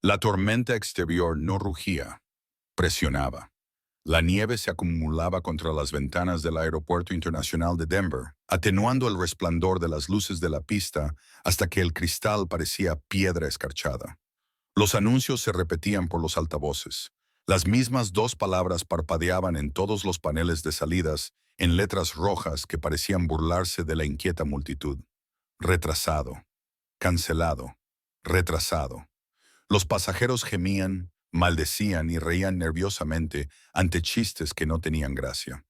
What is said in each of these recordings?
La tormenta exterior no rugía, presionaba. La nieve se acumulaba contra las ventanas del Aeropuerto Internacional de Denver, atenuando el resplandor de las luces de la pista hasta que el cristal parecía piedra escarchada. Los anuncios se repetían por los altavoces. Las mismas dos palabras parpadeaban en todos los paneles de salidas, en letras rojas que parecían burlarse de la inquieta multitud. Retrasado, cancelado, retrasado. Los pasajeros gemían, maldecían y reían nerviosamente ante chistes que no tenían gracia.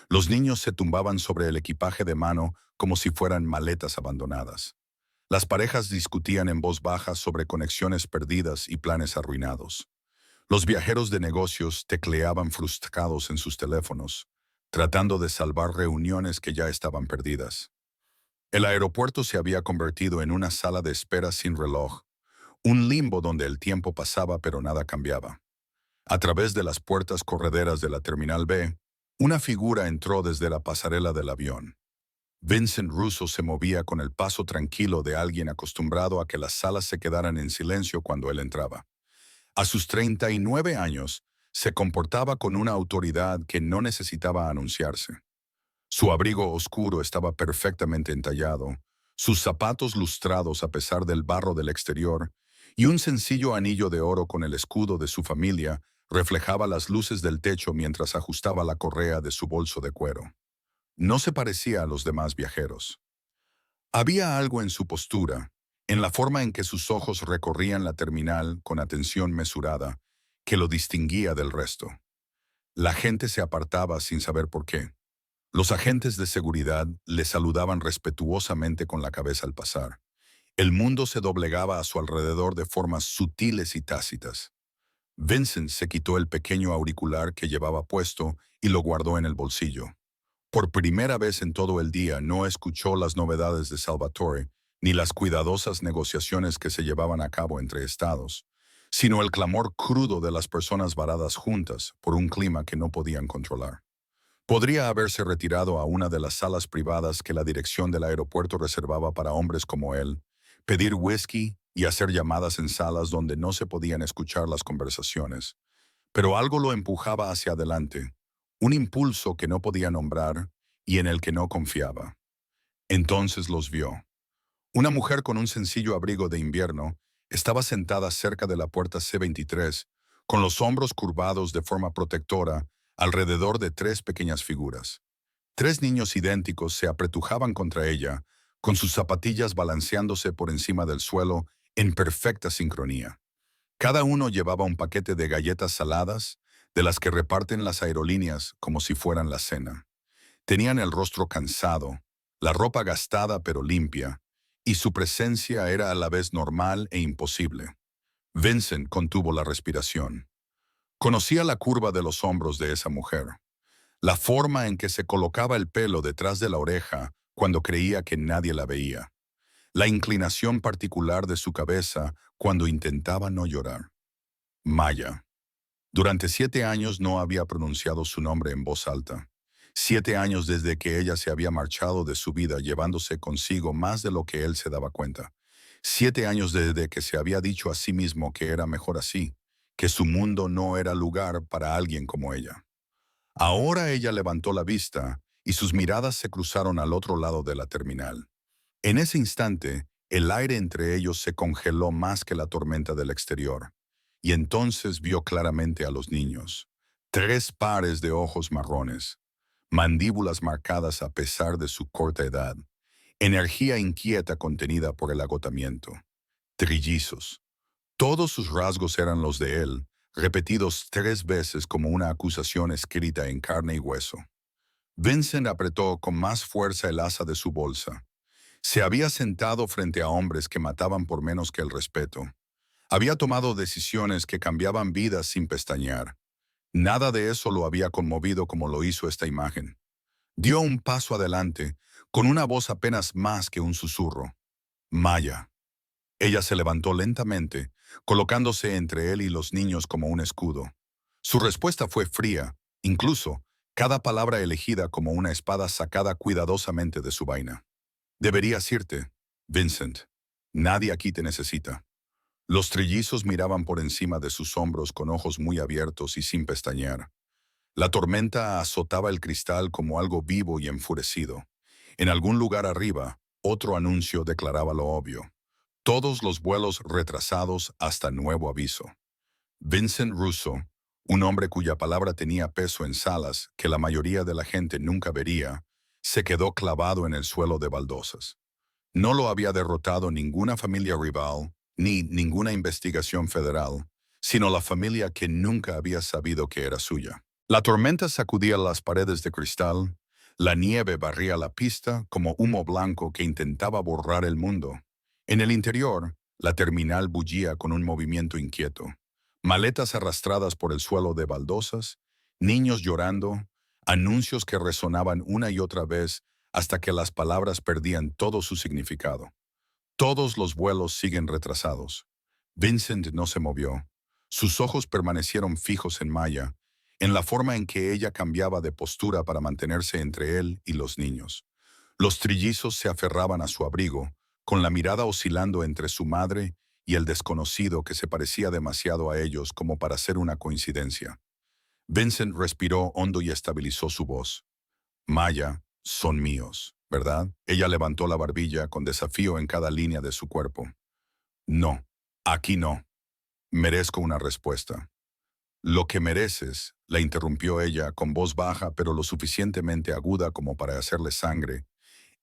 Los niños se tumbaban sobre el equipaje de mano como si fueran maletas abandonadas. Las parejas discutían en voz baja sobre conexiones perdidas y planes arruinados. Los viajeros de negocios tecleaban frustrados en sus teléfonos, tratando de salvar reuniones que ya estaban perdidas. El aeropuerto se había convertido en una sala de espera sin reloj, un limbo donde el tiempo pasaba pero nada cambiaba. A través de las puertas correderas de la Terminal B, una figura entró desde la pasarela del avión. Vincent Russo se movía con el paso tranquilo de alguien acostumbrado a que las salas se quedaran en silencio cuando él entraba. A sus 39 años, se comportaba con una autoridad que no necesitaba anunciarse. Su abrigo oscuro estaba perfectamente entallado, sus zapatos lustrados a pesar del barro del exterior, y un sencillo anillo de oro con el escudo de su familia reflejaba las luces del techo mientras ajustaba la correa de su bolso de cuero. No se parecía a los demás viajeros. Había algo en su postura, en la forma en que sus ojos recorrían la terminal con atención mesurada, que lo distinguía del resto. La gente se apartaba sin saber por qué. Los agentes de seguridad le saludaban respetuosamente con la cabeza al pasar. El mundo se doblegaba a su alrededor de formas sutiles y tácitas. Vincent se quitó el pequeño auricular que llevaba puesto y lo guardó en el bolsillo. Por primera vez en todo el día no escuchó las novedades de Salvatore, ni las cuidadosas negociaciones que se llevaban a cabo entre estados, sino el clamor crudo de las personas varadas juntas por un clima que no podían controlar. Podría haberse retirado a una de las salas privadas que la dirección del aeropuerto reservaba para hombres como él, pedir whisky y hacer llamadas en salas donde no se podían escuchar las conversaciones. Pero algo lo empujaba hacia adelante, un impulso que no podía nombrar y en el que no confiaba. Entonces los vio. Una mujer con un sencillo abrigo de invierno estaba sentada cerca de la puerta C-23, con los hombros curvados de forma protectora alrededor de tres pequeñas figuras. Tres niños idénticos se apretujaban contra ella, con sus zapatillas balanceándose por encima del suelo en perfecta sincronía. Cada uno llevaba un paquete de galletas saladas, de las que reparten las aerolíneas como si fueran la cena. Tenían el rostro cansado, la ropa gastada pero limpia, y su presencia era a la vez normal e imposible. Vincent contuvo la respiración. Conocía la curva de los hombros de esa mujer, la forma en que se colocaba el pelo detrás de la oreja cuando creía que nadie la veía, la inclinación particular de su cabeza cuando intentaba no llorar. Maya. Durante 7 años no había pronunciado su nombre en voz alta. 7 años desde que ella se había marchado de su vida llevándose consigo más de lo que él se daba cuenta. 7 años desde que se había dicho a sí mismo que era mejor así, que su mundo no era lugar para alguien como ella. Ahora ella levantó la vista y sus miradas se cruzaron al otro lado de la terminal. En ese instante, el aire entre ellos se congeló más que la tormenta del exterior, y entonces vio claramente a los niños. Tres pares de ojos marrones, mandíbulas marcadas a pesar de su corta edad, energía inquieta contenida por el agotamiento. Trillizos. Todos sus rasgos eran los de él, repetidos 3 veces como una acusación escrita en carne y hueso. Vincent apretó con más fuerza el asa de su bolsa. Se había sentado frente a hombres que mataban por menos que el respeto. Había tomado decisiones que cambiaban vidas sin pestañear. Nada de eso lo había conmovido como lo hizo esta imagen. Dio un paso adelante, con una voz apenas más que un susurro. Maya. Ella se levantó lentamente, colocándose entre él y los niños como un escudo. Su respuesta fue fría, incluso, cada palabra elegida como una espada sacada cuidadosamente de su vaina. Deberías irte, Vincent. Nadie aquí te necesita. Los trillizos miraban por encima de sus hombros con ojos muy abiertos y sin pestañear. La tormenta azotaba el cristal como algo vivo y enfurecido. En algún lugar arriba, otro anuncio declaraba lo obvio. Todos los vuelos retrasados hasta nuevo aviso. Vincent Russo, un hombre cuya palabra tenía peso en salas que la mayoría de la gente nunca vería, se quedó clavado en el suelo de baldosas. No lo había derrotado ninguna familia rival, ni ninguna investigación federal, sino la familia que nunca había sabido que era suya. La tormenta sacudía las paredes de cristal, la nieve barría la pista como humo blanco que intentaba borrar el mundo. En el interior, la terminal bullía con un movimiento inquieto. Maletas arrastradas por el suelo de baldosas, niños llorando, anuncios que resonaban una y otra vez hasta que las palabras perdían todo su significado. Todos los vuelos siguen retrasados. Vincent no se movió. Sus ojos permanecieron fijos en Maya, en la forma en que ella cambiaba de postura para mantenerse entre él y los niños. Los trillizos se aferraban a su abrigo, con la mirada oscilando entre su madre y el desconocido que se parecía demasiado a ellos como para ser una coincidencia. Vincent respiró hondo y estabilizó su voz. Maya, son míos, ¿verdad? Ella levantó la barbilla con desafío en cada línea de su cuerpo. No, aquí no. Merezco una respuesta. Lo que mereces, la interrumpió ella con voz baja pero lo suficientemente aguda como para hacerle sangre,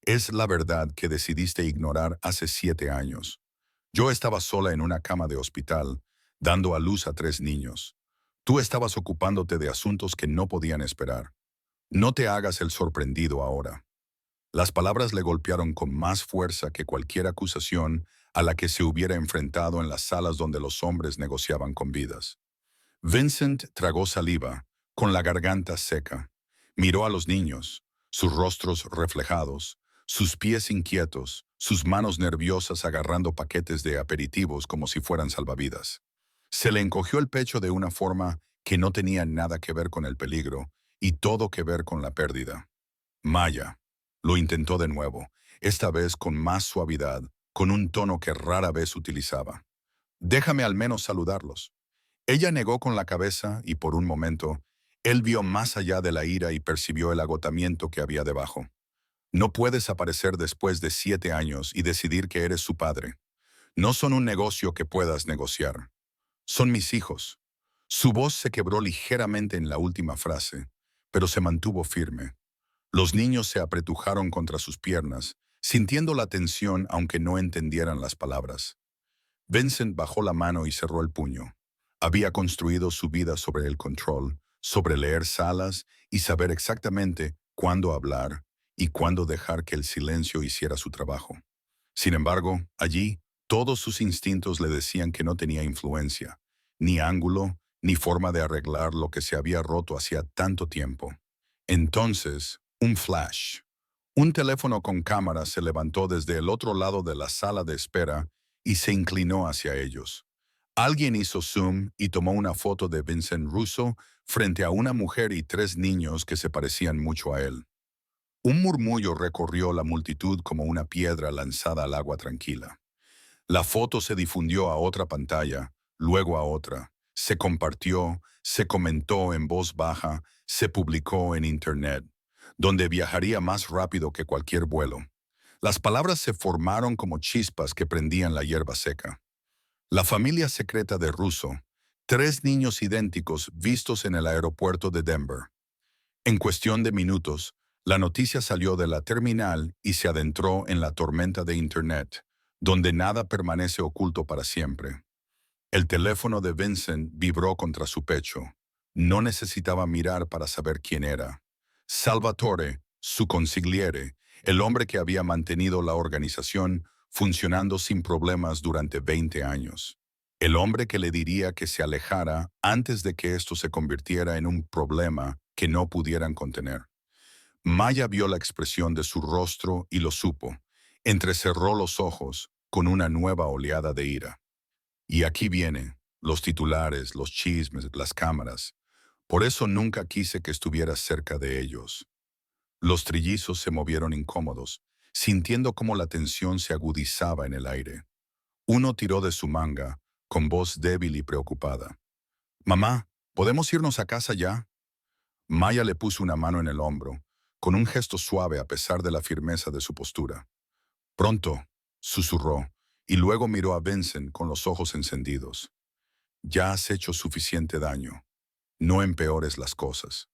es la verdad que decidiste ignorar hace 7 años. Yo estaba sola en una cama de hospital, dando a luz a 3 niños. Tú estabas ocupándote de asuntos que no podían esperar. No te hagas el sorprendido ahora. Las palabras le golpearon con más fuerza que cualquier acusación a la que se hubiera enfrentado en las salas donde los hombres negociaban con vidas. Vincent tragó saliva, con la garganta seca. Miró a los niños, sus rostros reflejados, sus pies inquietos, sus manos nerviosas agarrando paquetes de aperitivos como si fueran salvavidas. Se le encogió el pecho de una forma que no tenía nada que ver con el peligro y todo que ver con la pérdida. Maya. Lo intentó de nuevo, esta vez con más suavidad, con un tono que rara vez utilizaba. Déjame al menos saludarlos. Ella negó con la cabeza y por un momento, él vio más allá de la ira y percibió el agotamiento que había debajo. No puedes aparecer después de 7 años y decidir que eres su padre. No son un negocio que puedas negociar. Son mis hijos. Su voz se quebró ligeramente en la última frase, pero se mantuvo firme. Los niños se apretujaron contra sus piernas, sintiendo la tensión aunque no entendieran las palabras. Vincent bajó la mano y cerró el puño. Había construido su vida sobre el control, sobre leer salas y saber exactamente cuándo hablar y cuándo dejar que el silencio hiciera su trabajo. Sin embargo, allí, todos sus instintos le decían que no tenía influencia, ni ángulo, ni forma de arreglar lo que se había roto hacía tanto tiempo. Entonces, un flash. Un teléfono con cámara se levantó desde el otro lado de la sala de espera y se inclinó hacia ellos. Alguien hizo zoom y tomó una foto de Vincent Russo frente a una mujer y 3 niños que se parecían mucho a él. Un murmullo recorrió la multitud como una piedra lanzada al agua tranquila. La foto se difundió a otra pantalla, luego a otra. Se compartió, se comentó en voz baja, se publicó en Internet, donde viajaría más rápido que cualquier vuelo. Las palabras se formaron como chispas que prendían la hierba seca. La familia secreta de Russo, 3 niños idénticos vistos en el aeropuerto de Denver. En cuestión de minutos, la noticia salió de la terminal y se adentró en la tormenta de Internet, donde nada permanece oculto para siempre. El teléfono de Vincent vibró contra su pecho. No necesitaba mirar para saber quién era. Salvatore, su consigliere, el hombre que había mantenido la organización funcionando sin problemas durante 20 años. El hombre que le diría que se alejara antes de que esto se convirtiera en un problema que no pudieran contener. Maya vio la expresión de su rostro y lo supo. Entrecerró los ojos con una nueva oleada de ira. Y aquí viene, los titulares, los chismes, las cámaras. Por eso nunca quise que estuvieras cerca de ellos. Los trillizos se movieron incómodos, sintiendo cómo la tensión se agudizaba en el aire. Uno tiró de su manga, con voz débil y preocupada. «Mamá, ¿podemos irnos a casa ya?» Maya le puso una mano en el hombro, con un gesto suave a pesar de la firmeza de su postura. «Pronto», susurró, y luego miró a Vincent con los ojos encendidos. «Ya has hecho suficiente daño. No empeores las cosas».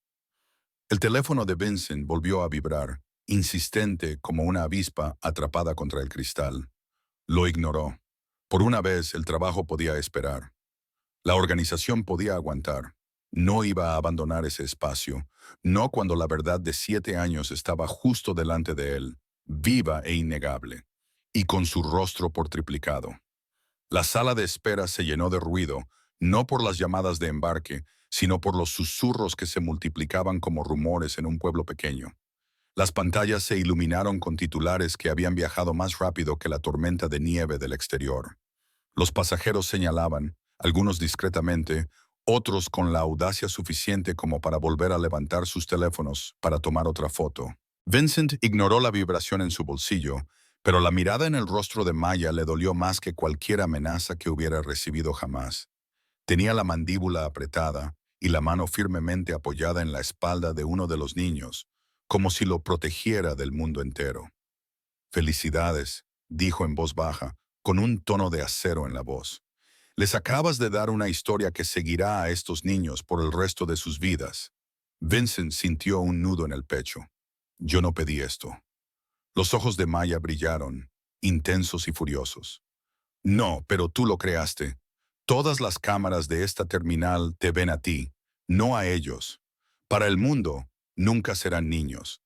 El teléfono de Vincent volvió a vibrar, insistente como una avispa atrapada contra el cristal. Lo ignoró. Por una vez el trabajo podía esperar. La organización podía aguantar. No iba a abandonar ese espacio, no cuando la verdad de 7 años estaba justo delante de él, viva e innegable, y con su rostro por triplicado. La sala de espera se llenó de ruido, no por las llamadas de embarque, sino por los susurros que se multiplicaban como rumores en un pueblo pequeño. Las pantallas se iluminaron con titulares que habían viajado más rápido que la tormenta de nieve del exterior. Los pasajeros señalaban, algunos discretamente, otros con la audacia suficiente como para volver a levantar sus teléfonos para tomar otra foto. Vincent ignoró la vibración en su bolsillo, pero la mirada en el rostro de Maya le dolió más que cualquier amenaza que hubiera recibido jamás. Tenía la mandíbula apretada y la mano firmemente apoyada en la espalda de uno de los niños, como si lo protegiera del mundo entero. «Felicidades», dijo en voz baja, con un tono de acero en la voz. «Les acabas de dar una historia que seguirá a estos niños por el resto de sus vidas». Vincent sintió un nudo en el pecho. «Yo no pedí esto». Los ojos de Maya brillaron, intensos y furiosos. «No, pero tú lo creaste. Todas las cámaras de esta terminal te ven a ti, no a ellos. Para el mundo, nunca serán niños.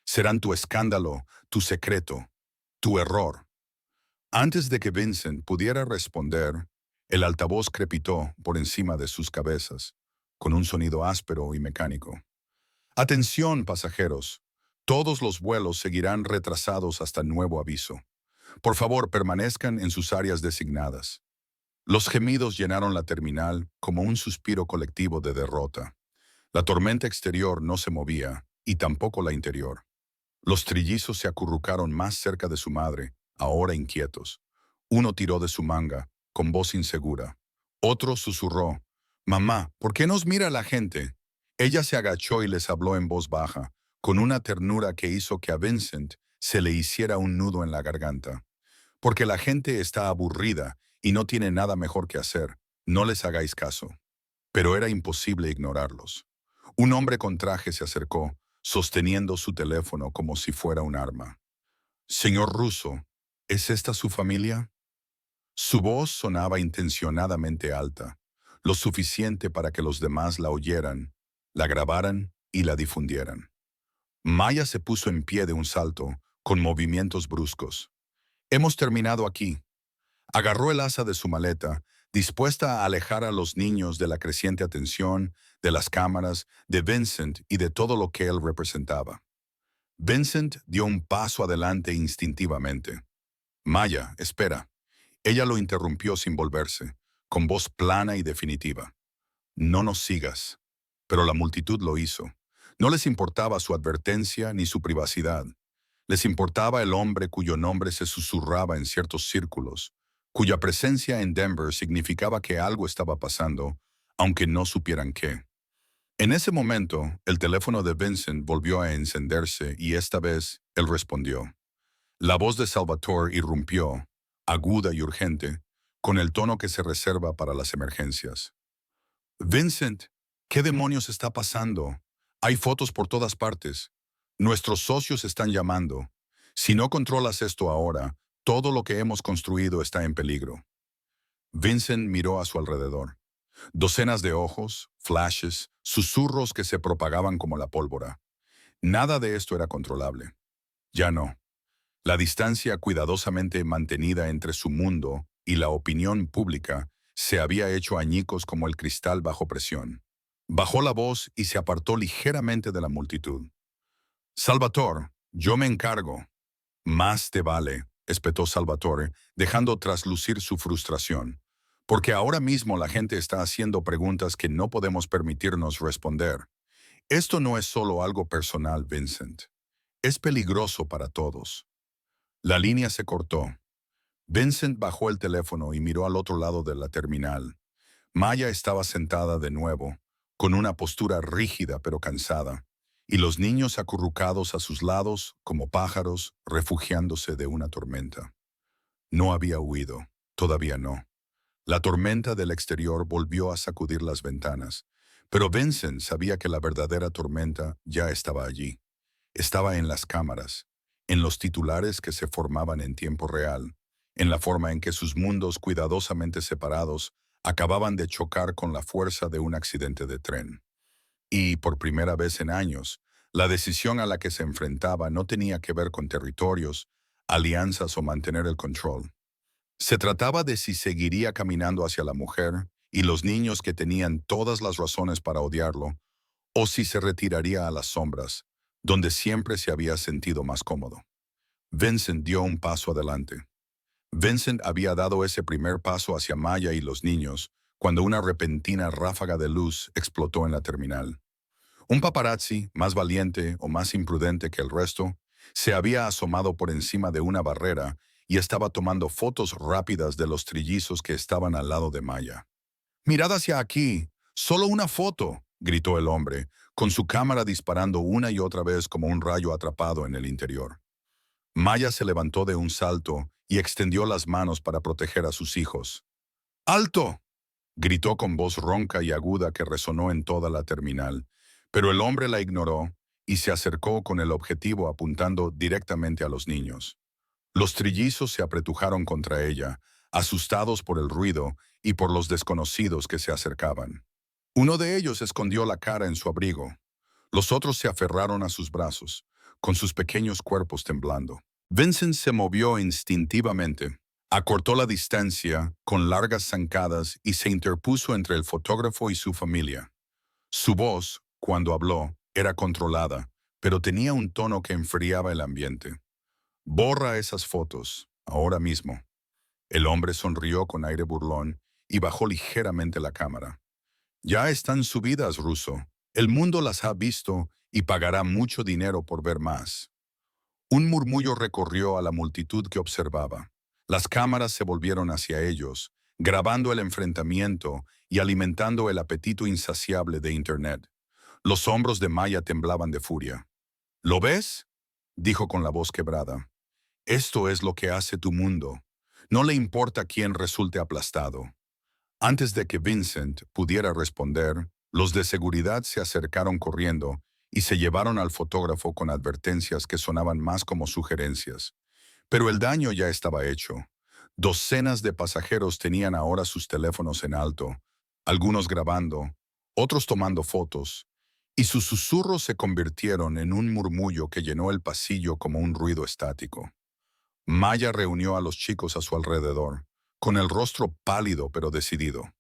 Serán tu escándalo, tu secreto, tu error». Antes de que Vincent pudiera responder, el altavoz crepitó por encima de sus cabezas, con un sonido áspero y mecánico. «Atención, pasajeros. Todos los vuelos seguirán retrasados hasta nuevo aviso. Por favor, permanezcan en sus áreas designadas». Los gemidos llenaron la terminal como un suspiro colectivo de derrota. La tormenta exterior no se movía, y tampoco la interior. Los trillizos se acurrucaron más cerca de su madre, ahora inquietos. Uno tiró de su manga, con voz insegura. Otro susurró: «Mamá, ¿por qué nos mira la gente?» Ella se agachó y les habló en voz baja, con una ternura que hizo que a Vincent se le hiciera un nudo en la garganta. «Porque la gente está aburrida y no tiene nada mejor que hacer. No les hagáis caso». Pero era imposible ignorarlos. Un hombre con traje se acercó, sosteniendo su teléfono como si fuera un arma. «Señor Russo, ¿es esta su familia?» Su voz sonaba intencionadamente alta, lo suficiente para que los demás la oyeran, la grabaran y la difundieran. Maya se puso en pie de un salto, con movimientos bruscos. «Hemos terminado aquí». Agarró el asa de su maleta, dispuesta a alejar a los niños de la creciente atención, de las cámaras, de Vincent y de todo lo que él representaba. Vincent dio un paso adelante instintivamente. «Maya, espera». Ella lo interrumpió sin volverse, con voz plana y definitiva. «No nos sigas». Pero la multitud lo hizo. No les importaba su advertencia ni su privacidad. Les importaba el hombre cuyo nombre se susurraba en ciertos círculos, cuya presencia en Denver significaba que algo estaba pasando, aunque no supieran qué. En ese momento, el teléfono de Vincent volvió a encenderse y esta vez él respondió. La voz de Salvatore irrumpió, aguda y urgente, con el tono que se reserva para las emergencias. «Vincent, ¿qué demonios está pasando? Hay fotos por todas partes. Nuestros socios están llamando. Si no controlas esto ahora, todo lo que hemos construido está en peligro». Vincent miró a su alrededor. Docenas de ojos, flashes, susurros que se propagaban como la pólvora. Nada de esto era controlable. Ya no. La distancia cuidadosamente mantenida entre su mundo y la opinión pública se había hecho añicos como el cristal bajo presión. Bajó la voz y se apartó ligeramente de la multitud. «Salvatore, yo me encargo». «Más te vale», espetó Salvatore, dejando traslucir su frustración. «Porque ahora mismo la gente está haciendo preguntas que no podemos permitirnos responder. Esto no es solo algo personal, Vincent. Es peligroso para todos». La línea se cortó. Vincent bajó el teléfono y miró al otro lado de la terminal. Maya estaba sentada de nuevo, con una postura rígida pero cansada, y los niños acurrucados a sus lados como pájaros refugiándose de una tormenta. No había huido, todavía no. La tormenta del exterior volvió a sacudir las ventanas, pero Vincent sabía que la verdadera tormenta ya estaba allí. Estaba en las cámaras, en los titulares que se formaban en tiempo real, en la forma en que sus mundos cuidadosamente separados acababan de chocar con la fuerza de un accidente de tren. Y, por primera vez en años, la decisión a la que se enfrentaba no tenía que ver con territorios, alianzas o mantener el control. Se trataba de si seguiría caminando hacia la mujer y los niños que tenían todas las razones para odiarlo, o si se retiraría a las sombras, donde siempre se había sentido más cómodo. Vincent dio un paso adelante. Vincent había dado ese primer paso hacia Maya y los niños cuando una repentina ráfaga de luz explotó en la terminal. Un paparazzi, más valiente o más imprudente que el resto, se había asomado por encima de una barrera y estaba tomando fotos rápidas de los trillizos que estaban al lado de Maya. «Mirad hacia aquí, solo una foto», gritó el hombre, con su cámara disparando una y otra vez como un rayo atrapado en el interior. Maya se levantó de un salto y extendió las manos para proteger a sus hijos. «¡Alto!», gritó con voz ronca y aguda que resonó en toda la terminal, pero el hombre la ignoró y se acercó con el objetivo apuntando directamente a los niños. Los trillizos se apretujaron contra ella, asustados por el ruido y por los desconocidos que se acercaban. Uno de ellos escondió la cara en su abrigo. Los otros se aferraron a sus brazos, con sus pequeños cuerpos temblando. Vincent se movió instintivamente, acortó la distancia con largas zancadas y se interpuso entre el fotógrafo y su familia. Su voz, cuando habló, era controlada, pero tenía un tono que enfriaba el ambiente. «Borra esas fotos, ahora mismo». El hombre sonrió con aire burlón y bajó ligeramente la cámara. «Ya están subidas, ruso. El mundo las ha visto y pagará mucho dinero por ver más». Un murmullo recorrió a la multitud que observaba. Las cámaras se volvieron hacia ellos, grabando el enfrentamiento y alimentando el apetito insaciable de Internet. Los hombros de Maya temblaban de furia. «¿Lo ves?», dijo con la voz quebrada. «Esto es lo que hace tu mundo. No le importa quién resulte aplastado». Antes de que Vincent pudiera responder, los de seguridad se acercaron corriendo y se llevaron al fotógrafo con advertencias que sonaban más como sugerencias. Pero el daño ya estaba hecho. Docenas de pasajeros tenían ahora sus teléfonos en alto, algunos grabando, otros tomando fotos, y sus susurros se convirtieron en un murmullo que llenó el pasillo como un ruido estático. Maya reunió a los chicos a su alrededor, con el rostro pálido pero decidido.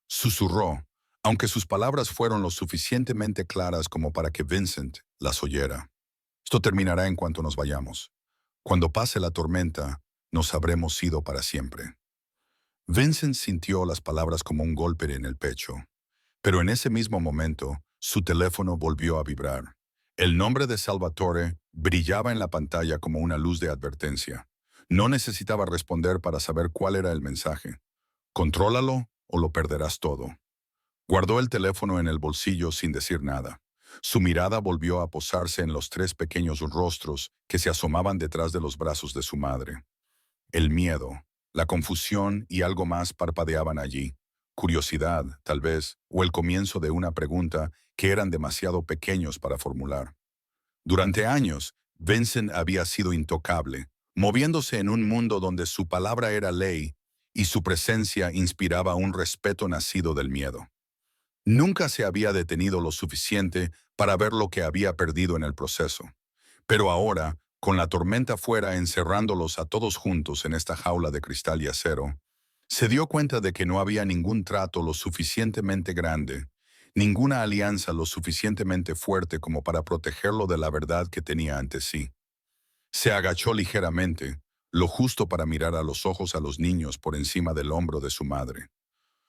Susurró, aunque sus palabras fueron lo suficientemente claras como para que Vincent las oyera. «Esto terminará en cuanto nos vayamos. Cuando pase la tormenta, nos habremos ido para siempre». Vincent sintió las palabras como un golpe en el pecho, pero en ese mismo momento, su teléfono volvió a vibrar. El nombre de Salvatore brillaba en la pantalla como una luz de advertencia. No necesitaba responder para saber cuál era el mensaje. «Contrólalo o lo perderás todo». Guardó el teléfono en el bolsillo sin decir nada. Su mirada volvió a posarse en los tres pequeños rostros que se asomaban detrás de los brazos de su madre. El miedo, la confusión y algo más parpadeaban allí. Curiosidad, tal vez, o el comienzo de una pregunta que eran demasiado pequeños para formular. Durante años, Vincent había sido intocable, moviéndose en un mundo donde su palabra era ley y su presencia inspiraba un respeto nacido del miedo. Nunca se había detenido lo suficiente para ver lo que había perdido en el proceso. Pero ahora, con la tormenta fuera encerrándolos a todos juntos en esta jaula de cristal y acero, se dio cuenta de que no había ningún trato lo suficientemente grande, ninguna alianza lo suficientemente fuerte como para protegerlo de la verdad que tenía ante sí. Se agachó ligeramente, lo justo para mirar a los ojos a los niños por encima del hombro de su madre.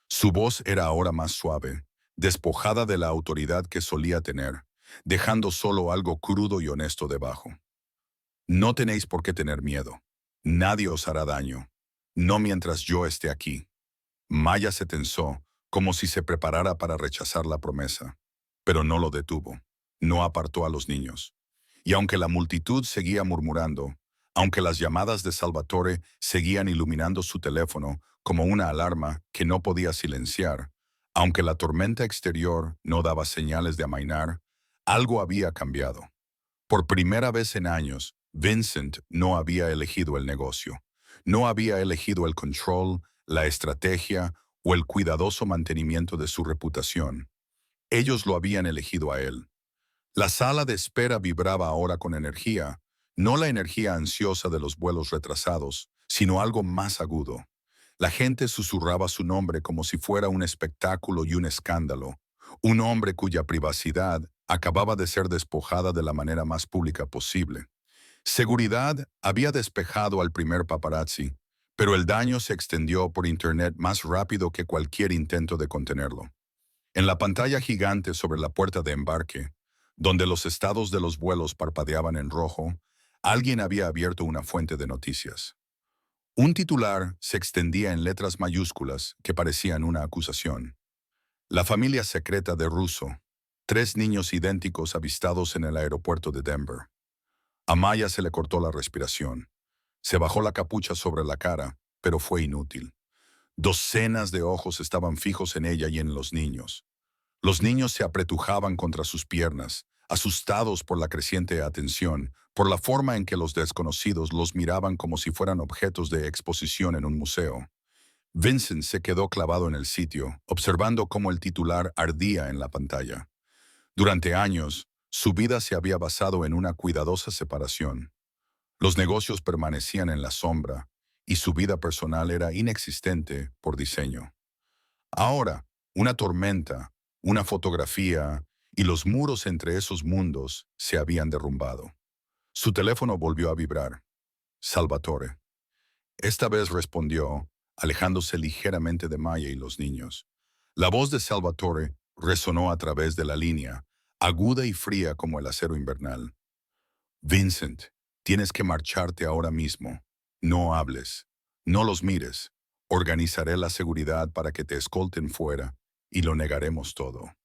Su voz era ahora más suave, despojada de la autoridad que solía tener, dejando solo algo crudo y honesto debajo. «No tenéis por qué tener miedo. Nadie os hará daño. No mientras yo esté aquí. Maya se tensó, como si se preparara para rechazar la promesa. Pero no lo detuvo. No apartó a los niños. Y aunque la multitud seguía murmurando, aunque las llamadas de Salvatore seguían iluminando su teléfono como una alarma que no podía silenciar, aunque la tormenta exterior no daba señales de amainar, algo había cambiado. Por primera vez en años, Vincent no había elegido el negocio. No había elegido el control, la estrategia o el cuidadoso mantenimiento de su reputación. Ellos lo habían elegido a él. La sala de espera vibraba ahora con energía, no la energía ansiosa de los vuelos retrasados, sino algo más agudo. La gente susurraba su nombre como si fuera un espectáculo y un escándalo, un hombre cuya privacidad acababa de ser despojada de la manera más pública posible. Seguridad había despejado al primer paparazzi, pero el daño se extendió por Internet más rápido que cualquier intento de contenerlo. En la pantalla gigante sobre la puerta de embarque, donde los estados de los vuelos parpadeaban en rojo, alguien había abierto una fuente de noticias. Un titular se extendía en letras mayúsculas que parecían una acusación. La familia secreta de Russo, 3 niños idénticos avistados en el aeropuerto de Denver. A Maya se le cortó la respiración. Se bajó la capucha sobre la cara, pero fue inútil. Docenas de ojos estaban fijos en ella y en los niños. Los niños se apretujaban contra sus piernas, asustados por la creciente atención, por la forma en que los desconocidos los miraban como si fueran objetos de exposición en un museo. Vincent se quedó clavado en el sitio, observando cómo el titular ardía en la pantalla. Durante años, su vida se había basado en una cuidadosa separación. Los negocios permanecían en la sombra, y su vida personal era inexistente por diseño. Ahora, una tormenta, una fotografía y los muros entre esos mundos se habían derrumbado. Su teléfono volvió a vibrar. Salvatore. Esta vez respondió, alejándose ligeramente de Maya y los niños. La voz de Salvatore resonó a través de la línea, aguda y fría como el acero invernal. Vincent, tienes que marcharte ahora mismo. No hables. No los mires. Organizaré la seguridad para que te escolten fuera y lo negaremos todo.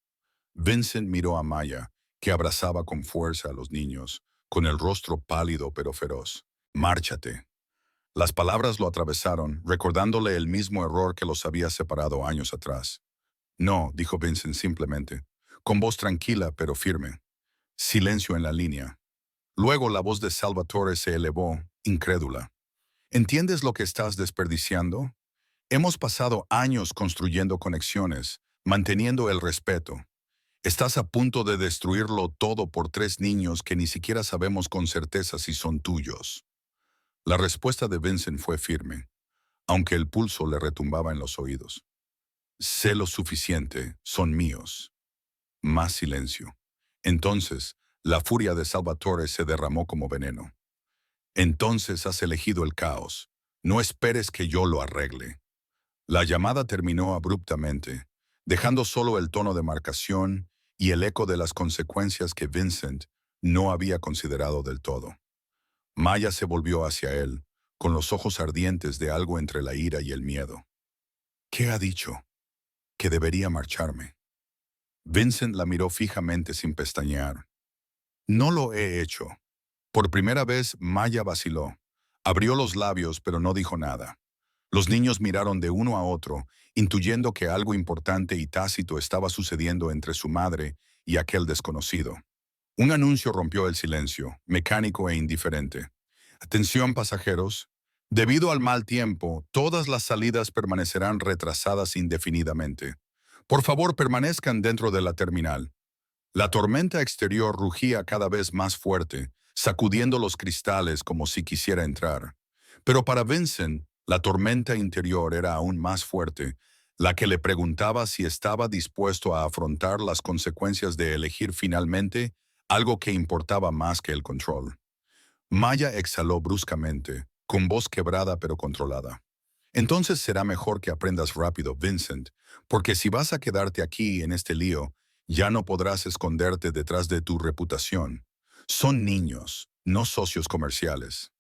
Vincent miró a Maya, que abrazaba con fuerza a los niños, con el rostro pálido pero feroz. Márchate. Las palabras lo atravesaron, recordándole el mismo error que los había separado años atrás. No, dijo Vincent simplemente, con voz tranquila pero firme. Silencio en la línea. Luego la voz de Salvatore se elevó, incrédula. ¿Entiendes lo que estás desperdiciando? Hemos pasado años construyendo conexiones, manteniendo el respeto. Estás a punto de destruirlo todo por 3 niños que ni siquiera sabemos con certeza si son tuyos. La respuesta de Vincent fue firme, aunque el pulso le retumbaba en los oídos. Sé lo suficiente, son míos. Más silencio. Entonces, la furia de Salvatore se derramó como veneno. Entonces has elegido el caos. No esperes que yo lo arregle. La llamada terminó abruptamente, dejando solo el tono de marcación y el eco de las consecuencias que Vincent no había considerado del todo. Maya se volvió hacia él, con los ojos ardientes de algo entre la ira y el miedo. ¿Qué ha dicho? Que debería marcharme. Vincent la miró fijamente sin pestañear. No lo he hecho. Por primera vez, Maya vaciló. Abrió los labios, pero no dijo nada. Los niños miraron de uno a otro, intuyendo que algo importante y tácito estaba sucediendo entre su madre y aquel desconocido. Un anuncio rompió el silencio, mecánico e indiferente. Atención pasajeros. Debido al mal tiempo, todas las salidas permanecerán retrasadas indefinidamente. Por favor, permanezcan dentro de la terminal. La tormenta exterior rugía cada vez más fuerte, sacudiendo los cristales como si quisiera entrar. Pero para Vincent, la tormenta interior era aún más fuerte, la que le preguntaba si estaba dispuesto a afrontar las consecuencias de elegir finalmente algo que importaba más que el control. Maya exhaló bruscamente, con voz quebrada pero controlada. Entonces será mejor que aprendas rápido, Vincent, porque si vas a quedarte aquí en este lío, ya no podrás esconderte detrás de tu reputación. Son niños, no socios comerciales.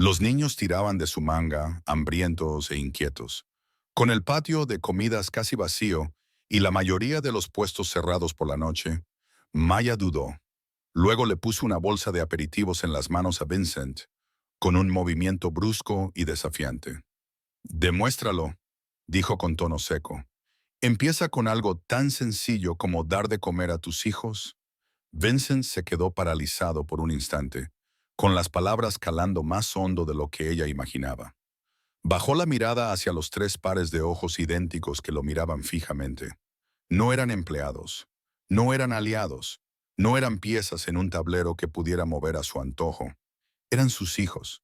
Los niños tiraban de su manga, hambrientos e inquietos. Con el patio de comidas casi vacío y la mayoría de los puestos cerrados por la noche, Maya dudó. Luego le puso una bolsa de aperitivos en las manos a Vincent, con un movimiento brusco y desafiante. «Demuéstralo», dijo con tono seco. «Empieza con algo tan sencillo como dar de comer a tus hijos». Vincent se quedó paralizado por un instante, con las palabras calando más hondo de lo que ella imaginaba. Bajó la mirada hacia los tres pares de ojos idénticos que lo miraban fijamente. No eran empleados, no eran aliados, no eran piezas en un tablero que pudiera mover a su antojo. Eran sus hijos.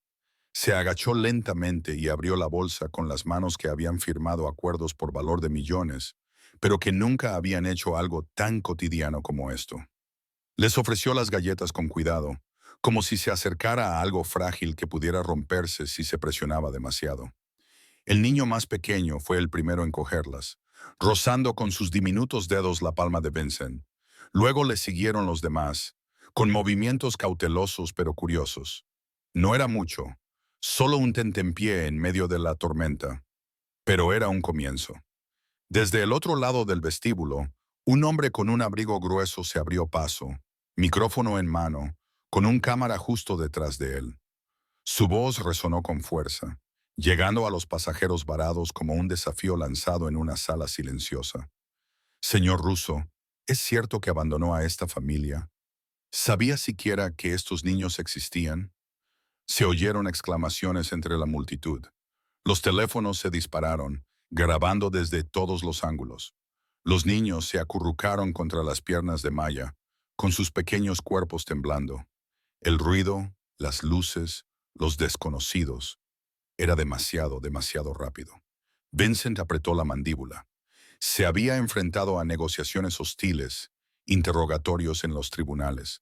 Se agachó lentamente y abrió la bolsa con las manos que habían firmado acuerdos por valor de millones, pero que nunca habían hecho algo tan cotidiano como esto. Les ofreció las galletas con cuidado, como si se acercara a algo frágil que pudiera romperse si se presionaba demasiado. El niño más pequeño fue el primero en cogerlas, rozando con sus diminutos dedos la palma de Vincent. Luego le siguieron los demás, con movimientos cautelosos pero curiosos. No era mucho, solo un tentempié en medio de la tormenta, pero era un comienzo. Desde el otro lado del vestíbulo, un hombre con un abrigo grueso se abrió paso, micrófono en mano, con un cámara justo detrás de él. Su voz resonó con fuerza, llegando a los pasajeros varados como un desafío lanzado en una sala silenciosa. «Señor Russo, ¿es cierto que abandonó a esta familia? ¿Sabía siquiera que estos niños existían?» Se oyeron exclamaciones entre la multitud. Los teléfonos se dispararon, grabando desde todos los ángulos. Los niños se acurrucaron contra las piernas de Maya, con sus pequeños cuerpos temblando. El ruido, las luces, los desconocidos. Era demasiado, demasiado rápido. Vincent apretó la mandíbula. Se había enfrentado a negociaciones hostiles, interrogatorios en los tribunales,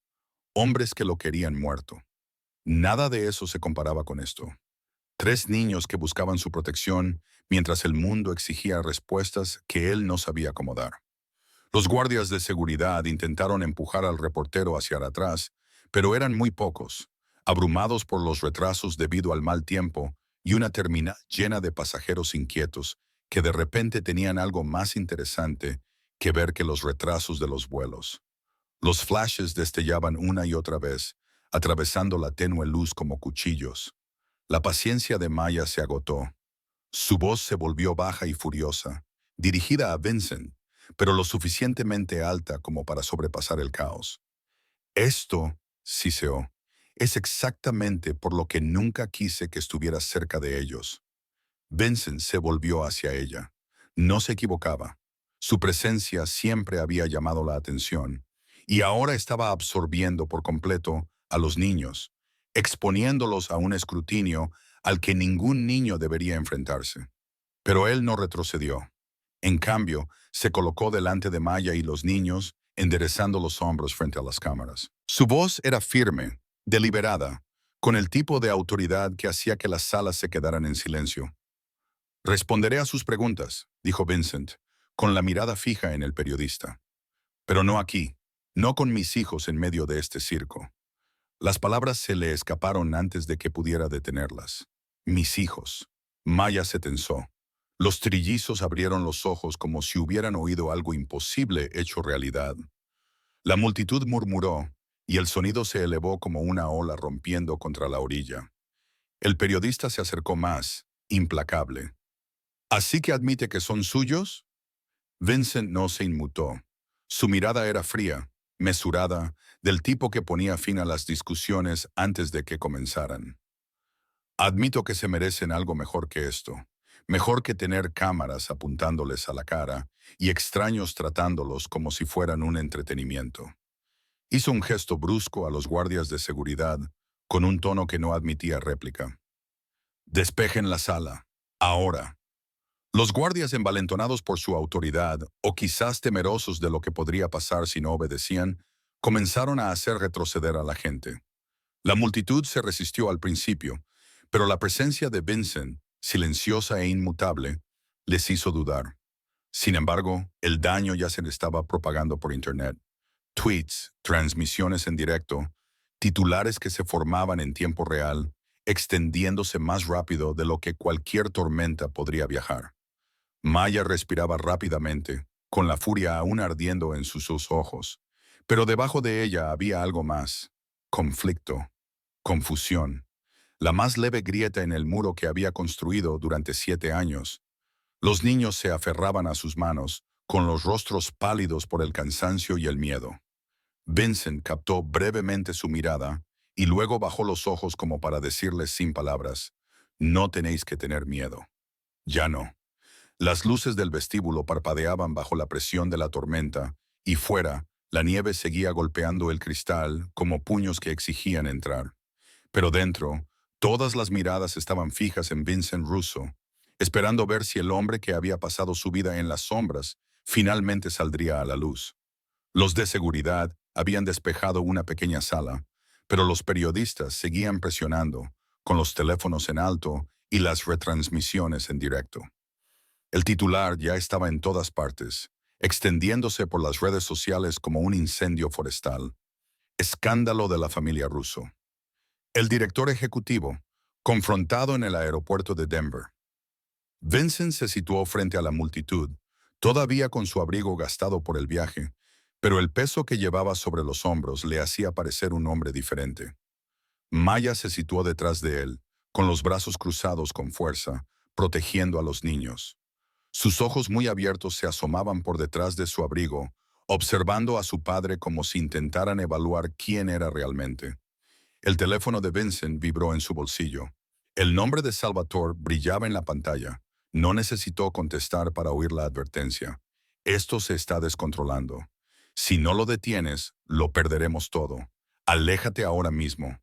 hombres que lo querían muerto. Nada de eso se comparaba con esto. Tres niños que buscaban su protección mientras el mundo exigía respuestas que él no sabía cómo dar. Los guardias de seguridad intentaron empujar al reportero hacia atrás, pero eran muy pocos, abrumados por los retrasos debido al mal tiempo y una terminal llena de pasajeros inquietos que de repente tenían algo más interesante que ver que los retrasos de los vuelos. Los flashes destellaban una y otra vez, atravesando la tenue luz como cuchillos. La paciencia de Maya se agotó. Su voz se volvió baja y furiosa, dirigida a Vincent, pero lo suficientemente alta como para sobrepasar el caos. «Esto», siseó, «es exactamente por lo que nunca quise que estuvieras cerca de ellos». Vincent se volvió hacia ella. No se equivocaba. Su presencia siempre había llamado la atención, y ahora estaba absorbiendo por completo a los niños, exponiéndolos a un escrutinio al que ningún niño debería enfrentarse. Pero él no retrocedió. En cambio, se colocó delante de Maya y los niños, enderezando los hombros frente a las cámaras. Su voz era firme, deliberada, con el tipo de autoridad que hacía que las salas se quedaran en silencio. «Responderé a sus preguntas», dijo Vincent, con la mirada fija en el periodista. «Pero no aquí, no con mis hijos en medio de este circo». Las palabras se le escaparon antes de que pudiera detenerlas. «Mis hijos». Maya se tensó. Los trillizos abrieron los ojos como si hubieran oído algo imposible hecho realidad. La multitud murmuró, y el sonido se elevó como una ola rompiendo contra la orilla. El periodista se acercó más, implacable. «¿Así que admite que son suyos?» Vincent no se inmutó. Su mirada era fría, mesurada, del tipo que ponía fin a las discusiones antes de que comenzaran. «Admito que se merecen algo mejor que esto. Mejor que tener cámaras apuntándoles a la cara y extraños tratándolos como si fueran un entretenimiento». Hizo un gesto brusco a los guardias de seguridad, con un tono que no admitía réplica. «Despejen la sala. Ahora». Los guardias, envalentonados por su autoridad, o quizás temerosos de lo que podría pasar si no obedecían, comenzaron a hacer retroceder a la gente. La multitud se resistió al principio, pero la presencia de Vincent, silenciosa e inmutable, les hizo dudar. Sin embargo, el daño ya se le estaba propagando por Internet. Tweets, transmisiones en directo, titulares que se formaban en tiempo real, extendiéndose más rápido de lo que cualquier tormenta podría viajar. Maya respiraba rápidamente, con la furia aún ardiendo en sus ojos, pero debajo de ella había algo más: conflicto, confusión, la más leve grieta en el muro que había construido durante 7 años. Los niños se aferraban a sus manos, con los rostros pálidos por el cansancio y el miedo. Vincent captó brevemente su mirada y luego bajó los ojos como para decirles sin palabras: no tenéis que tener miedo. Ya no. Las luces del vestíbulo parpadeaban bajo la presión de la tormenta, y fuera, la nieve seguía golpeando el cristal como puños que exigían entrar. Pero dentro, todas las miradas estaban fijas en Vincent Russo, esperando ver si el hombre que había pasado su vida en las sombras finalmente saldría a la luz. Los de seguridad habían despejado una pequeña sala, pero los periodistas seguían presionando, con los teléfonos en alto y las retransmisiones en directo. El titular ya estaba en todas partes, extendiéndose por las redes sociales como un incendio forestal. Escándalo de la familia Russo. El director ejecutivo, confrontado en el aeropuerto de Denver. Vincent se situó frente a la multitud, todavía con su abrigo gastado por el viaje, pero el peso que llevaba sobre los hombros le hacía parecer un hombre diferente. Maya se situó detrás de él, con los brazos cruzados con fuerza, protegiendo a los niños. Sus ojos muy abiertos se asomaban por detrás de su abrigo, observando a su padre como si intentaran evaluar quién era realmente. El teléfono de Vincent vibró en su bolsillo. El nombre de Salvatore brillaba en la pantalla. No necesitó contestar para oír la advertencia: esto se está descontrolando. Si no lo detienes, lo perderemos todo. Aléjate ahora mismo.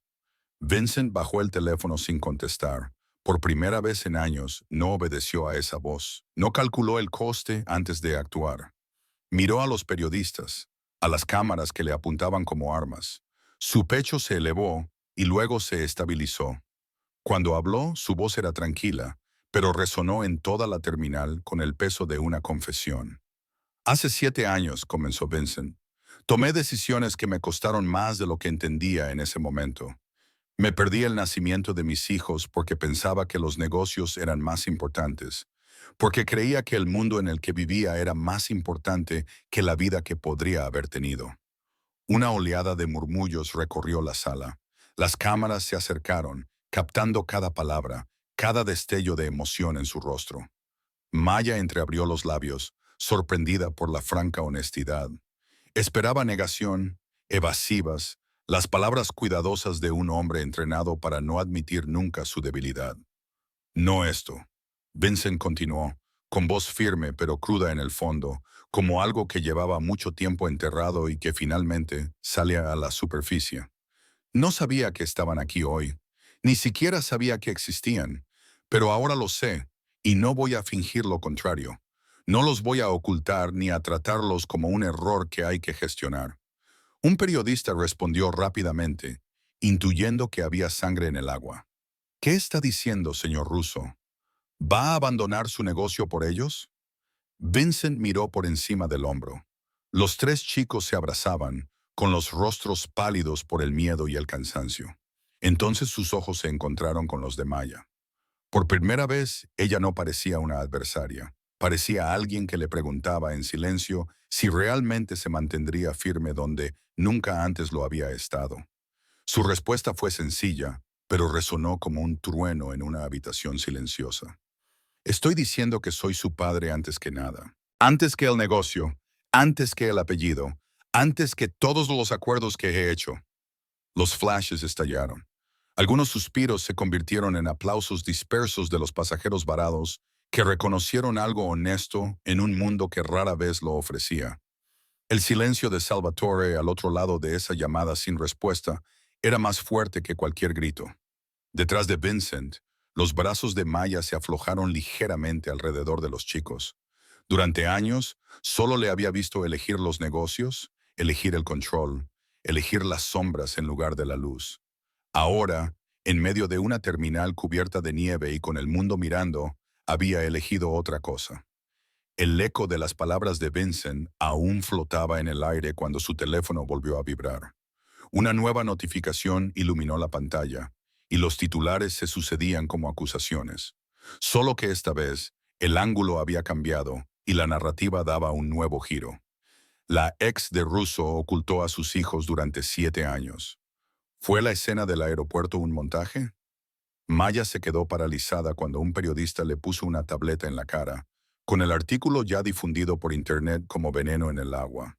Vincent bajó el teléfono sin contestar. Por primera vez en años, no obedeció a esa voz. No calculó el coste antes de actuar. Miró a los periodistas, a las cámaras que le apuntaban como armas. Su pecho se elevó y luego se estabilizó. Cuando habló, su voz era tranquila, pero resonó en toda la terminal con el peso de una confesión. Hace 7 años, comenzó Vincent, tomé decisiones que me costaron más de lo que entendía en ese momento. Me perdí el nacimiento de mis hijos porque pensaba que los negocios eran más importantes, porque creía que el mundo en el que vivía era más importante que la vida que podría haber tenido. Una oleada de murmullos recorrió la sala. Las cámaras se acercaron, captando cada palabra, cada destello de emoción en su rostro. Maya entreabrió los labios, sorprendida por la franca honestidad. Esperaba negación, evasivas, las palabras cuidadosas de un hombre entrenado para no admitir nunca su debilidad. No esto. Vincent continuó, con voz firme pero cruda en el fondo, como algo que llevaba mucho tiempo enterrado y que finalmente salía a la superficie. No sabía que estaban aquí hoy, ni siquiera sabía que existían, pero ahora lo sé, y no voy a fingir lo contrario. No los voy a ocultar ni a tratarlos como un error que hay que gestionar. Un periodista respondió rápidamente, intuyendo que había sangre en el agua. ¿Qué está diciendo, señor Russo? ¿Va a abandonar su negocio por ellos? Vincent miró por encima del hombro. Los tres chicos se abrazaban, con los rostros pálidos por el miedo y el cansancio. Entonces sus ojos se encontraron con los de Maya. Por primera vez, ella no parecía una adversaria. Parecía alguien que le preguntaba en silencio si realmente se mantendría firme donde nunca antes lo había estado. Su respuesta fue sencilla, pero resonó como un trueno en una habitación silenciosa. Estoy diciendo que soy su padre antes que nada. Antes que el negocio, antes que el apellido, antes que todos los acuerdos que he hecho. Los flashes estallaron. Algunos suspiros se convirtieron en aplausos dispersos de los pasajeros varados que reconocieron algo honesto en un mundo que rara vez lo ofrecía. El silencio de Salvatore al otro lado de esa llamada sin respuesta era más fuerte que cualquier grito. Detrás de Vincent, los brazos de Maya se aflojaron ligeramente alrededor de los chicos. Durante años, solo le había visto elegir los negocios, elegir el control, elegir las sombras en lugar de la luz. Ahora, en medio de una terminal cubierta de nieve y con el mundo mirando, había elegido otra cosa. El eco de las palabras de Vincent aún flotaba en el aire cuando su teléfono volvió a vibrar. Una nueva notificación iluminó la pantalla, y los titulares se sucedían como acusaciones. Solo que esta vez, el ángulo había cambiado y la narrativa daba un nuevo giro. La ex de Russo ocultó a sus hijos durante 7 años. ¿Fue la escena del aeropuerto un montaje? Maya se quedó paralizada cuando un periodista le puso una tableta en la cara, con el artículo ya difundido por internet como veneno en el agua.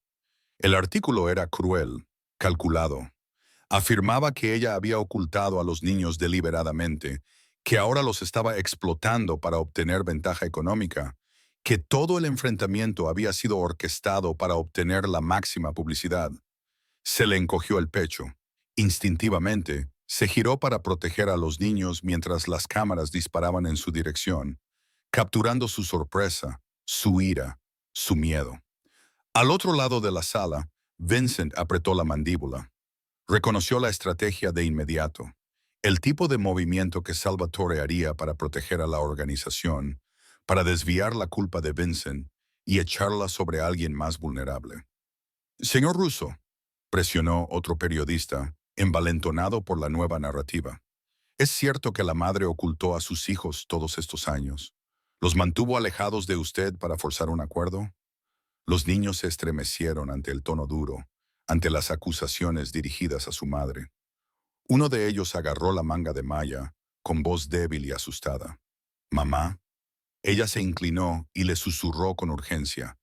El artículo era cruel, calculado. Afirmaba que ella había ocultado a los niños deliberadamente, que ahora los estaba explotando para obtener ventaja económica, que todo el enfrentamiento había sido orquestado para obtener la máxima publicidad. Se le encogió el pecho. Instintivamente, se giró para proteger a los niños mientras las cámaras disparaban en su dirección, capturando su sorpresa, su ira, su miedo. Al otro lado de la sala, Vincent apretó la mandíbula. Reconoció la estrategia de inmediato, el tipo de movimiento que Salvatore haría para proteger a la organización, para desviar la culpa de Vincent y echarla sobre alguien más vulnerable. Señor Russo, presionó otro periodista, envalentonado por la nueva narrativa. Es cierto que la madre ocultó a sus hijos todos estos años. ¿Los mantuvo alejados de usted para forzar un acuerdo? Los niños se estremecieron ante el tono duro, ante las acusaciones dirigidas a su madre. Uno de ellos agarró la manga de Maya, con voz débil y asustada. «Mamá». Ella se inclinó y le susurró con urgencia.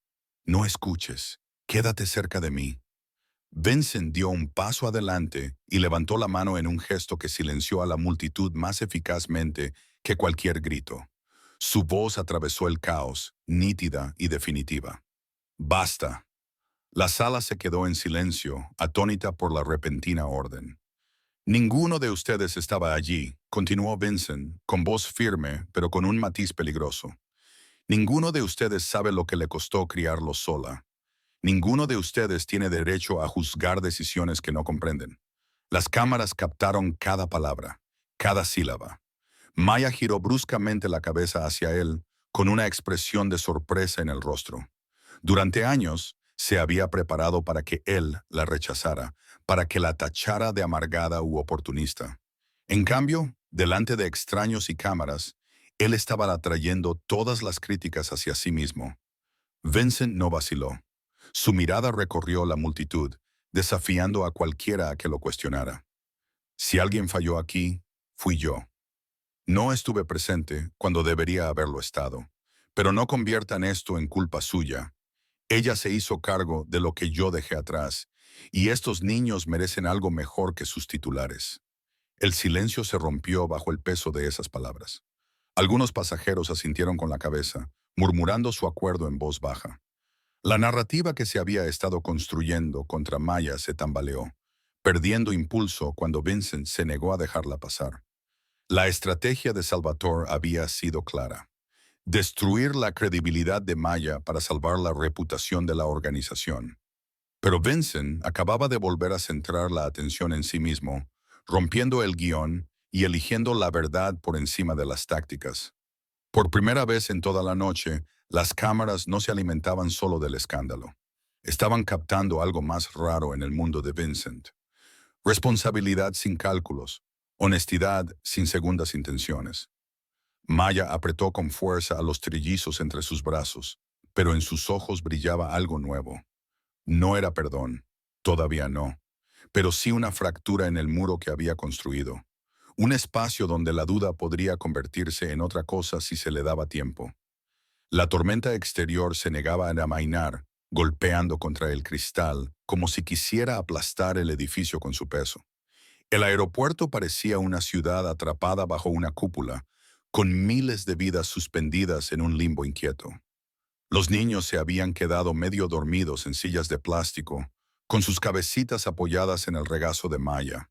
«No escuches. Quédate cerca de mí». Vincent dio un paso adelante y levantó la mano en un gesto que silenció a la multitud más eficazmente que cualquier grito. Su voz atravesó el caos, nítida y definitiva. «Basta». La sala se quedó en silencio, atónita por la repentina orden. «Ninguno de ustedes estaba allí», continuó Vincent, con voz firme, pero con un matiz peligroso. «Ninguno de ustedes sabe lo que le costó criarlos sola. Ninguno de ustedes tiene derecho a juzgar decisiones que no comprenden». Las cámaras captaron cada palabra, cada sílaba. Maya giró bruscamente la cabeza hacia él, con una expresión de sorpresa en el rostro. Durante años, se había preparado para que él la rechazara, para que la tachara de amargada u oportunista. En cambio, delante de extraños y cámaras, él estaba atrayendo todas las críticas hacia sí mismo. Vincent no vaciló. Su mirada recorrió la multitud, desafiando a cualquiera a que lo cuestionara. «Si alguien falló aquí, fui yo. No estuve presente cuando debería haberlo estado, pero no conviertan esto en culpa suya. Ella se hizo cargo de lo que yo dejé atrás, y estos niños merecen algo mejor que sus titulares». El silencio se rompió bajo el peso de esas palabras. Algunos pasajeros asintieron con la cabeza, murmurando su acuerdo en voz baja. La narrativa que se había estado construyendo contra Maya se tambaleó, perdiendo impulso cuando Vincent se negó a dejarla pasar. La estrategia de Salvatore había sido clara: destruir la credibilidad de Maya para salvar la reputación de la organización. Pero Vincent acababa de volver a centrar la atención en sí mismo, rompiendo el guión y eligiendo la verdad por encima de las tácticas. Por primera vez en toda la noche, las cámaras no se alimentaban solo del escándalo. Estaban captando algo más raro en el mundo de Vincent. Responsabilidad sin cálculos, honestidad sin segundas intenciones. Maya apretó con fuerza a los trillizos entre sus brazos, pero en sus ojos brillaba algo nuevo. No era perdón, todavía no, pero sí una fractura en el muro que había construido. Un espacio donde la duda podría convertirse en otra cosa si se le daba tiempo. La tormenta exterior se negaba a amainar, golpeando contra el cristal, como si quisiera aplastar el edificio con su peso. El aeropuerto parecía una ciudad atrapada bajo una cúpula, con miles de vidas suspendidas en un limbo inquieto. Los niños se habían quedado medio dormidos en sillas de plástico, con sus cabecitas apoyadas en el regazo de Maya.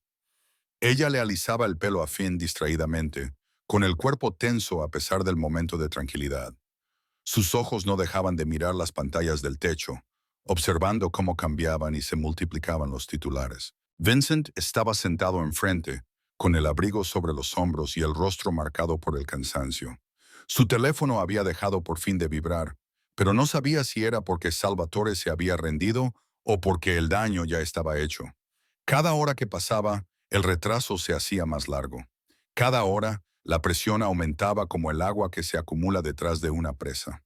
Ella le alisaba el pelo a Finn distraídamente, con el cuerpo tenso a pesar del momento de tranquilidad. Sus ojos no dejaban de mirar las pantallas del techo, observando cómo cambiaban y se multiplicaban los titulares. Vincent estaba sentado enfrente, con el abrigo sobre los hombros y el rostro marcado por el cansancio. Su teléfono había dejado por fin de vibrar, pero no sabía si era porque Salvatore se había rendido o porque el daño ya estaba hecho. Cada hora que pasaba, el retraso se hacía más largo. Cada hora, la presión aumentaba como el agua que se acumula detrás de una presa.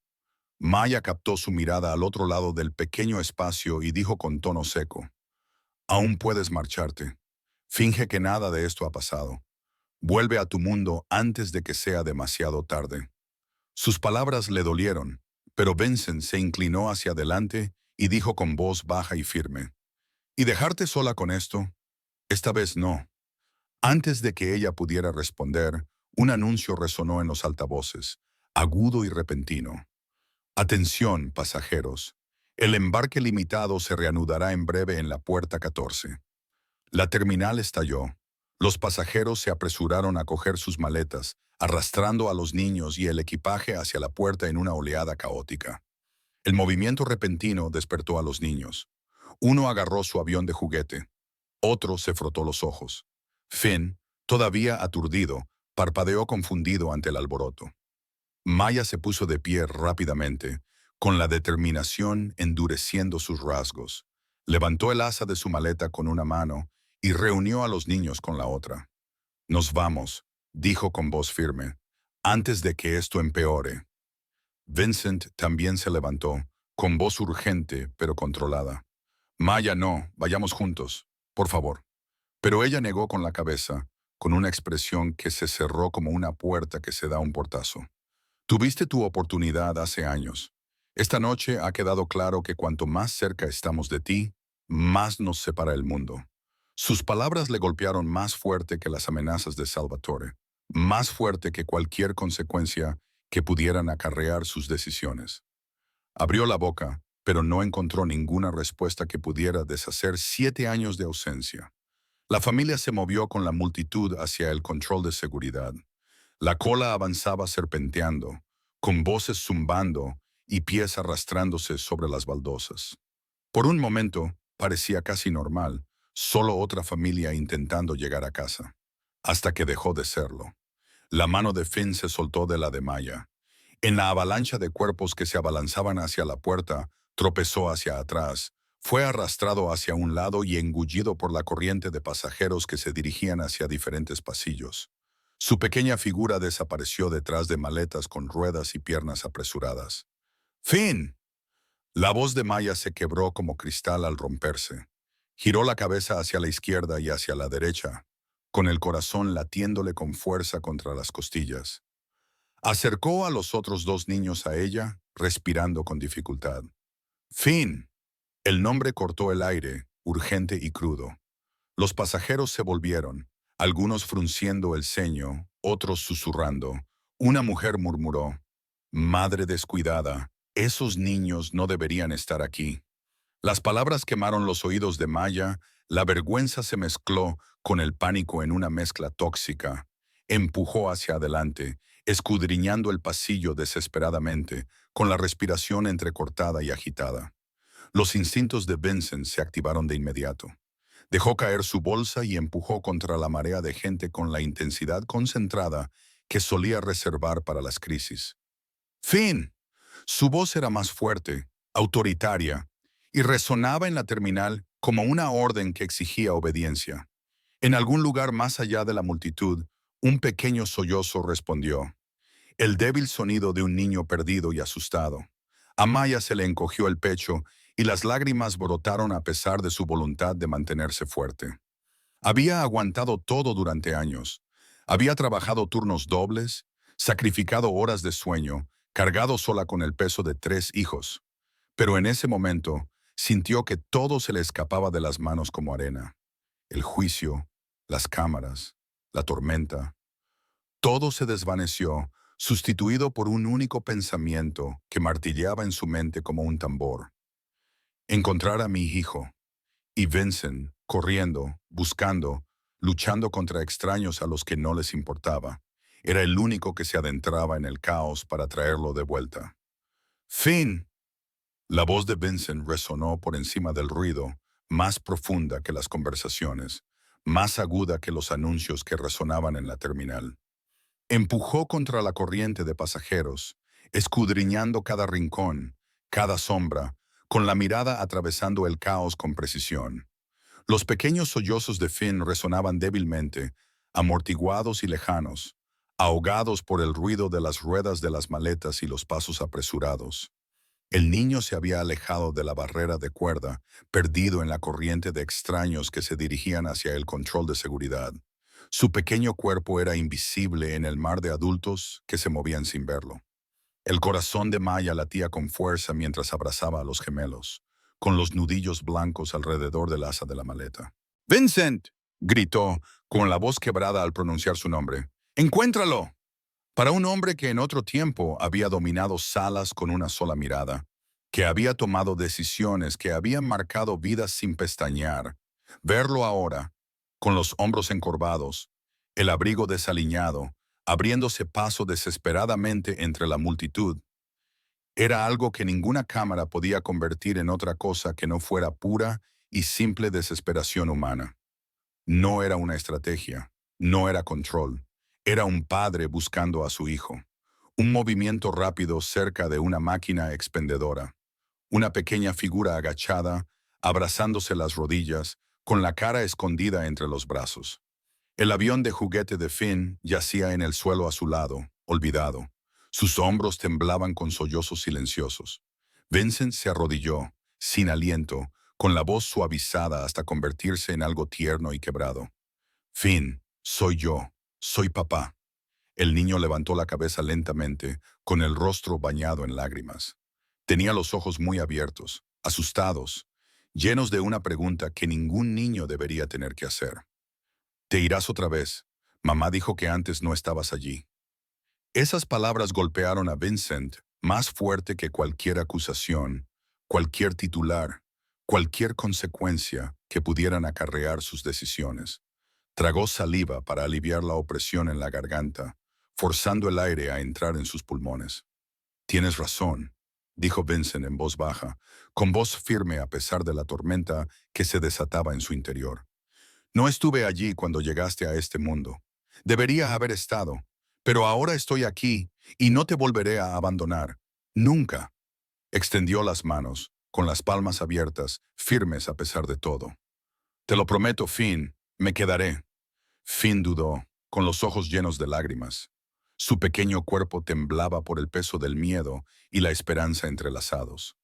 Maya captó su mirada al otro lado del pequeño espacio y dijo con tono seco: «Aún puedes marcharte. Finge que nada de esto ha pasado. Vuelve a tu mundo antes de que sea demasiado tarde». Sus palabras le dolieron, pero Vincent se inclinó hacia adelante y dijo con voz baja y firme: «¿Y dejarte sola con esto? Esta vez no». Antes de que ella pudiera responder, un anuncio resonó en los altavoces, agudo y repentino. «Atención, pasajeros. El embarque limitado se reanudará en breve en la puerta 14». La terminal estalló. Los pasajeros se apresuraron a coger sus maletas, arrastrando a los niños y el equipaje hacia la puerta en una oleada caótica. El movimiento repentino despertó a los niños. Uno agarró su avión de juguete. Otro se frotó los ojos. Finn, todavía aturdido, parpadeó confundido ante el alboroto. Maya se puso de pie rápidamente, con la determinación endureciendo sus rasgos. Levantó el asa de su maleta con una mano y reunió a los niños con la otra. «Nos vamos», dijo con voz firme, «antes de que esto empeore». Vincent también se levantó, con voz urgente pero controlada. «Maya, no, vayamos juntos, por favor». Pero ella negó con la cabeza, con una expresión que se cerró como una puerta que se da un portazo. «Tuviste tu oportunidad hace años. Esta noche ha quedado claro que cuanto más cerca estamos de ti, más nos separa el mundo». Sus palabras le golpearon más fuerte que las amenazas de Salvatore, más fuerte que cualquier consecuencia que pudieran acarrear sus decisiones. Abrió la boca, pero no encontró ninguna respuesta que pudiera deshacer 7 años de ausencia. La familia se movió con la multitud hacia el control de seguridad. La cola avanzaba serpenteando, con voces zumbando y pies arrastrándose sobre las baldosas. Por un momento, parecía casi normal, solo otra familia intentando llegar a casa, hasta que dejó de serlo. La mano de Finn se soltó de la de Maya. En la avalancha de cuerpos que se abalanzaban hacia la puerta, tropezó hacia atrás, fue arrastrado hacia un lado y engullido por la corriente de pasajeros que se dirigían hacia diferentes pasillos. Su pequeña figura desapareció detrás de maletas con ruedas y piernas apresuradas. «¡Finn!». La voz de Maya se quebró como cristal al romperse. Giró la cabeza hacia la izquierda y hacia la derecha, con el corazón latiéndole con fuerza contra las costillas. Acercó a los otros 2 niños a ella, respirando con dificultad. «¡Finn!». El nombre cortó el aire, urgente y crudo. Los pasajeros se volvieron, algunos frunciendo el ceño, otros susurrando. Una mujer murmuró: «Madre descuidada, esos niños no deberían estar aquí». Las palabras quemaron los oídos de Maya, la vergüenza se mezcló con el pánico en una mezcla tóxica. Empujó hacia adelante, escudriñando el pasillo desesperadamente, con la respiración entrecortada y agitada. Los instintos de Vincent se activaron de inmediato. Dejó caer su bolsa y empujó contra la marea de gente con la intensidad concentrada que solía reservar para las crisis. «¡Finn!». Su voz era más fuerte, autoritaria, y resonaba en la terminal como una orden que exigía obediencia. En algún lugar más allá de la multitud, un pequeño sollozo respondió, el débil sonido de un niño perdido y asustado. A Maya se le encogió el pecho y las lágrimas brotaron a pesar de su voluntad de mantenerse fuerte. Había aguantado todo durante años. Había trabajado turnos dobles, sacrificado horas de sueño, cargado sola con el peso de 3 hijos. Pero en ese momento, sintió que todo se le escapaba de las manos como arena. El juicio, las cámaras, la tormenta. Todo se desvaneció, sustituido por un único pensamiento que martilleaba en su mente como un tambor. Encontrar a mi hijo. Y Vincent, corriendo, buscando, luchando contra extraños a los que no les importaba. Era el único que se adentraba en el caos para traerlo de vuelta. «¡Finn!». La voz de Vincent resonó por encima del ruido, más profunda que las conversaciones, más aguda que los anuncios que resonaban en la terminal. Empujó contra la corriente de pasajeros, escudriñando cada rincón, cada sombra, con la mirada atravesando el caos con precisión. Los pequeños sollozos de Finn resonaban débilmente, amortiguados y lejanos, ahogados por el ruido de las ruedas de las maletas y los pasos apresurados. El niño se había alejado de la barrera de cuerda, perdido en la corriente de extraños que se dirigían hacia el control de seguridad. Su pequeño cuerpo era invisible en el mar de adultos que se movían sin verlo. El corazón de Maya latía con fuerza mientras abrazaba a los gemelos, con los nudillos blancos alrededor del asa de la maleta. «¡Vincent!», gritó, con la voz quebrada al pronunciar su nombre. «¡Encuéntralo!». Para un hombre que en otro tiempo había dominado salas con una sola mirada, que había tomado decisiones que habían marcado vidas sin pestañear, verlo ahora, con los hombros encorvados, el abrigo desaliñado, abriéndose paso desesperadamente entre la multitud, era algo que ninguna cámara podía convertir en otra cosa que no fuera pura y simple desesperación humana. No era una estrategia, no era control, era un padre buscando a su hijo. Un movimiento rápido cerca de una máquina expendedora. Una pequeña figura agachada, abrazándose las rodillas, con la cara escondida entre los brazos. El avión de juguete de Finn yacía en el suelo a su lado, olvidado. Sus hombros temblaban con sollozos silenciosos. Vincent se arrodilló, sin aliento, con la voz suavizada hasta convertirse en algo tierno y quebrado. «Finn, soy yo, soy papá». El niño levantó la cabeza lentamente, con el rostro bañado en lágrimas. Tenía los ojos muy abiertos, asustados, llenos de una pregunta que ningún niño debería tener que hacer. «Te irás otra vez. Mamá dijo que antes no estabas allí». Esas palabras golpearon a Vincent más fuerte que cualquier acusación, cualquier titular, cualquier consecuencia que pudieran acarrear sus decisiones. Tragó saliva para aliviar la opresión en la garganta, forzando el aire a entrar en sus pulmones. «Tienes razón», dijo Vincent en voz baja, con voz firme a pesar de la tormenta que se desataba en su interior. «No estuve allí cuando llegaste a este mundo. Debería haber estado, pero ahora estoy aquí y no te volveré a abandonar. Nunca». Extendió las manos, con las palmas abiertas, firmes a pesar de todo. «Te lo prometo, Finn, me quedaré». Finn dudó, con los ojos llenos de lágrimas. Su pequeño cuerpo temblaba por el peso del miedo y la esperanza entrelazados.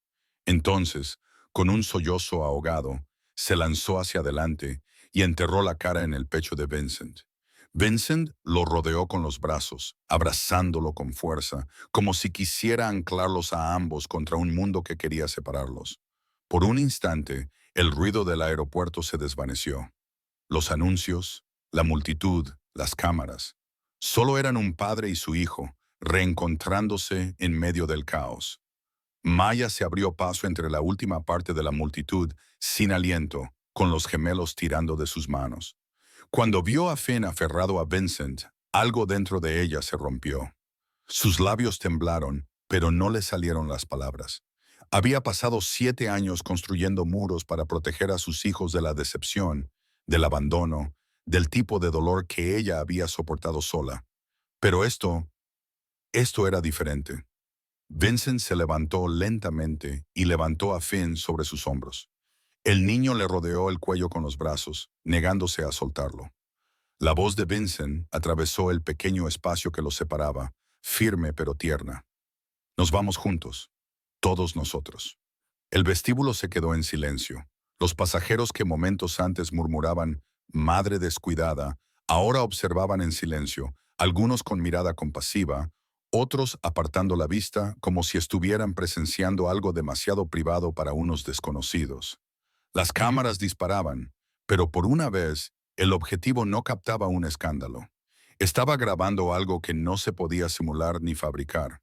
Entonces, con un sollozo ahogado, se lanzó hacia adelante y enterró la cara en el pecho de Vincent. Vincent lo rodeó con los brazos, abrazándolo con fuerza, como si quisiera anclarlos a ambos contra un mundo que quería separarlos. Por un instante, el ruido del aeropuerto se desvaneció. Los anuncios, la multitud, las cámaras. Solo eran un padre y su hijo, reencontrándose en medio del caos. Maya se abrió paso entre la última parte de la multitud, sin aliento, con los gemelos tirando de sus manos. Cuando vio a Finn aferrado a Vincent, algo dentro de ella se rompió. Sus labios temblaron, pero no le salieron las palabras. Había pasado 7 años construyendo muros para proteger a sus hijos de la decepción, del abandono, del tipo de dolor que ella había soportado sola. Pero esto era diferente. Vincent se levantó lentamente y levantó a Finn sobre sus hombros. El niño le rodeó el cuello con los brazos, negándose a soltarlo. La voz de Vincent atravesó el pequeño espacio que los separaba, firme pero tierna. «Nos vamos juntos, todos nosotros». El vestíbulo se quedó en silencio. Los pasajeros que momentos antes murmuraban «madre descuidada», ahora observaban en silencio, algunos con mirada compasiva, otros apartando la vista como si estuvieran presenciando algo demasiado privado para unos desconocidos. Las cámaras disparaban, pero por una vez el objetivo no captaba un escándalo. Estaba grabando algo que no se podía simular ni fabricar.